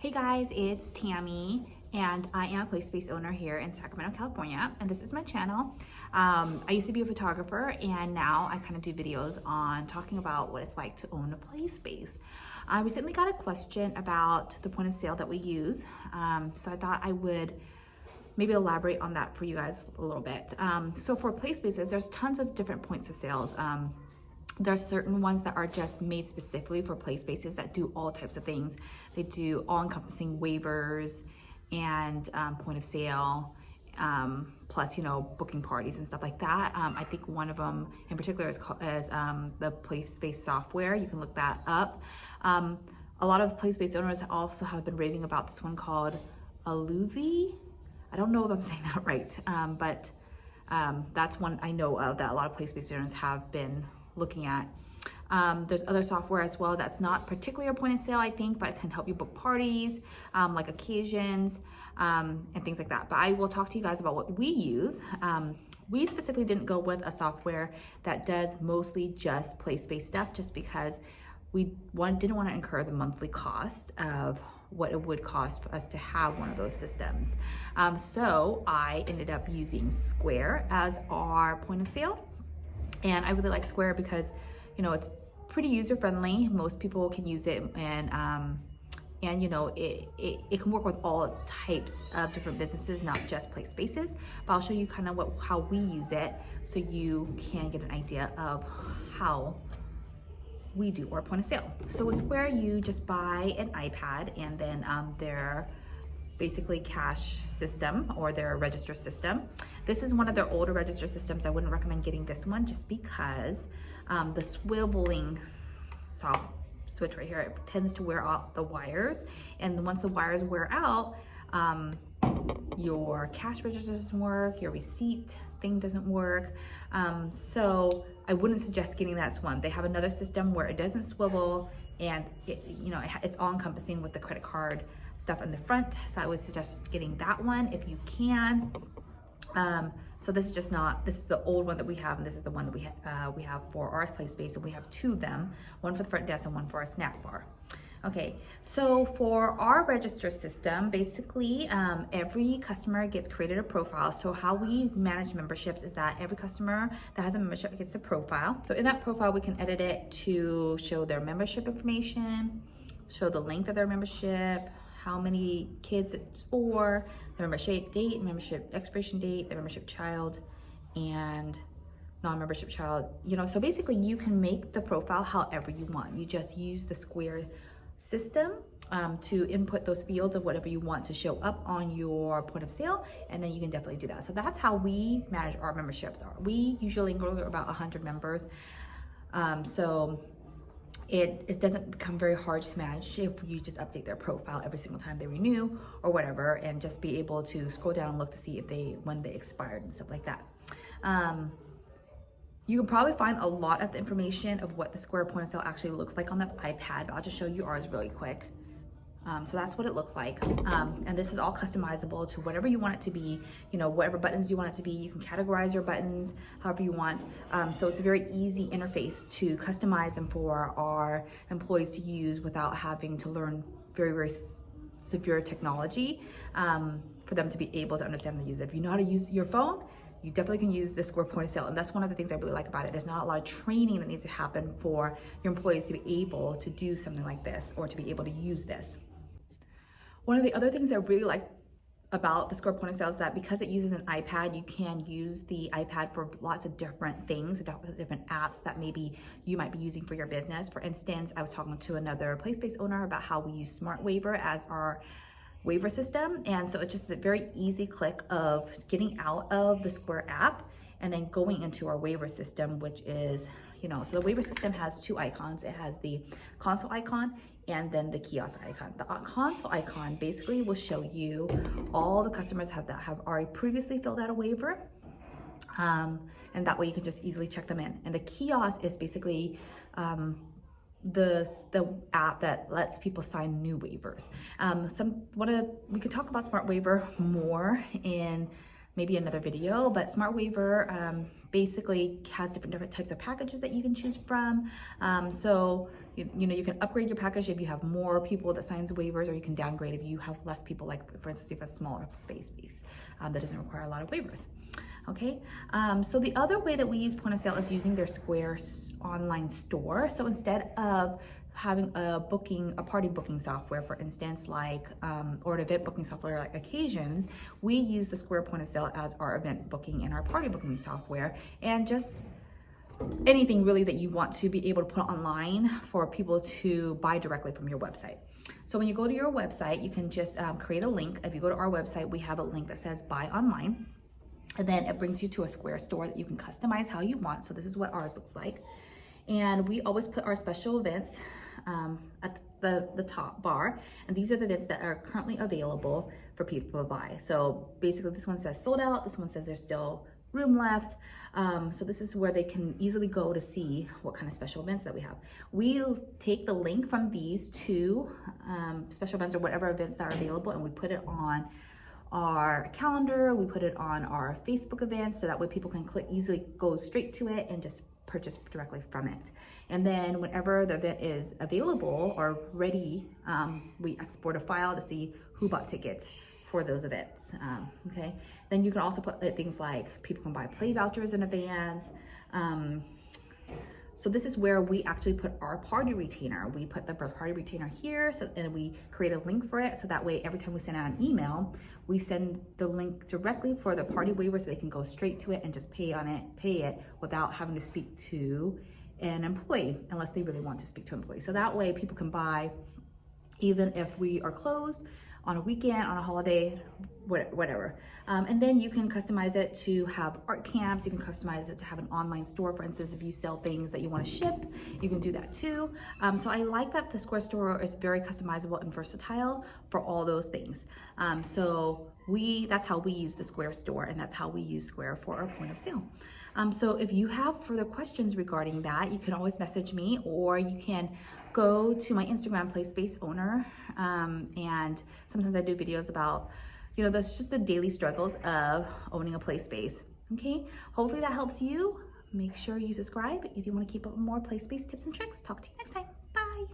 Hey guys, it's Tammy, and I am a play space owner here in Sacramento, California, and this is my channel. I used to be a photographer, and now I kind of do videos on talking about what it's like to own a play space. I recently got a question about the point of sale that we use, so I thought I would maybe elaborate on that for you guys a little bit. So for play spaces, there's tons of different points of sales. There's certain ones that are just made specifically for play spaces that do all types of things. They do all-encompassing waivers and point of sale, plus, booking parties and stuff like that. I think one of them in particular is called the play space software. You can look that up. A lot of play space owners also have been raving about this one called Alluvi. I don't know if I'm saying that right, but that's one I know of that a lot of play space owners have been looking at. There's other software as well that's not particularly a point of sale, I think, but it can help you book parties, like occasions, and things like that. But I will talk to you guys about what we use. We specifically didn't go with a software that does mostly just play space stuff, just because we didn't want to incur the monthly cost of what it would cost for us to have one of those systems. So I ended up using Square as our point of sale. And I really like Square because, it's pretty user-friendly. Most people can use it, and it can work with all types of different businesses, not just play spaces. But I'll show you kind of how we use it so you can get an idea of how we do our point of sale. So with Square, you just buy an iPad and then their basically cash system or their register system. This is one of their older register systems. I wouldn't recommend getting this one just because the swiveling soft switch right here, it tends to wear out the wires. And once the wires wear out, your cash register doesn't work, your receipt thing doesn't work. So I wouldn't suggest getting that one. They have another system where it doesn't swivel and it's all encompassing with the credit card stuff in the front. So I would suggest getting that one if you can. So this is this is the old one that we have, and this is the one that we have for our play space, and we have two of them, one for the front desk and one for our snack bar. Okay, so for our register system, basically every customer gets created a profile. So how we manage memberships is that every customer that has a membership gets a profile. So in that profile, we can edit it to show their membership information, show the length of their membership, how many kids it's for, the membership date, membership expiration date, the membership child, and non-membership child. So basically you can make the profile however you want. You just use the Square system to input those fields of whatever you want to show up on your point of sale, and then you can definitely do that. So that's how we manage our memberships. We usually grow about 100 members. So it doesn't become very hard to manage if you just update their profile every single time they renew or whatever, and just be able to scroll down and look to see when they expired and stuff like that. You can probably find a lot of the information of what the Square point of sale actually looks like on the iPad, but I'll just show you ours really quick. So that's what it looks like. And this is all customizable to whatever you want it to be, whatever buttons you want it to be. You can categorize your buttons however you want. So it's a very easy interface to customize them for our employees to use without having to learn very, very severe technology for them to be able to understand and use it. If you know how to use your phone, you definitely can use the Square point of sale. And that's one of the things I really like about it. There's not a lot of training that needs to happen for your employees to be able to do something like this or to be able to use this. One of the other things I really like about the Square point of sale is that because it uses an iPad, you can use the iPad for lots of different things, different apps that maybe you might be using for your business. For instance, I was talking to another play space owner about how we use Smart Waiver as our waiver system. And so it's just a very easy click of getting out of the Square app and then going into our waiver system, which is, so the waiver system has two icons. It has the console icon and then the kiosk icon. The console icon basically will show you all the customers that have already previously filled out a waiver. And that way you can just easily check them in. And the kiosk is basically the app that lets people sign new waivers. We could talk about Smart Waiver more in maybe another video, but Smart Waiver basically has different types of packages that you can choose from. So you know, you can upgrade your package if you have more people that signs waivers, or you can downgrade if you have less people, like for instance, if you have a smaller space base that doesn't require a lot of waivers. Okay, so the other way that we use point of sale is using their Square online store. So instead of having a party booking software, for instance, like, or an event booking software like Occasions, we use the Square point of sale as our event booking and our party booking software, and just anything really that you want to be able to put online for people to buy directly from your website. So when you go to your website, you can just create a link. If you go to our website, we have a link that says buy online. And then it brings you to a Square store that you can customize how you want. So this is what ours looks like. And we always put our special events at the top bar. And these are the events that are currently available for people to buy. So basically this one says sold out. This one says there's still room left. So this is where they can easily go to see what kind of special events that we have. We'll take the link from these two special events or whatever events that are available, and we put it on our calendar, we put it on our Facebook events, so that way people can easily go straight to it and just purchase directly from it. And then whenever the event is available or ready, we export a file to see who bought tickets for those events. Okay, then you can also put things like people can buy play vouchers in advance. So this is where we actually put our party retainer. We put the party retainer here, and we create a link for it. So that way, every time we send out an email, we send the link directly for the party waiver, so they can go straight to it and just pay it without having to speak to an employee, unless they really want to speak to an employee. So that way, people can buy even if we are closed on a weekend, on a holiday, whatever. And then you can customize it to have art camps. You can customize it to have an online store. For instance, if you sell things that you want to ship, you can do that too. So I like that the Square store is very customizable and versatile for all those things. So that's how we use the Square store, and that's how we use Square for our point of sale. So if you have further questions regarding that, you can always message me, or you can go to my Instagram, Play Space Owner, and sometimes I do videos about, you know, that's just the daily struggles of owning a play space. Okay, hopefully that helps you. Make sure you subscribe if you want to keep up with more play space tips and tricks. Talk to you next time. Bye.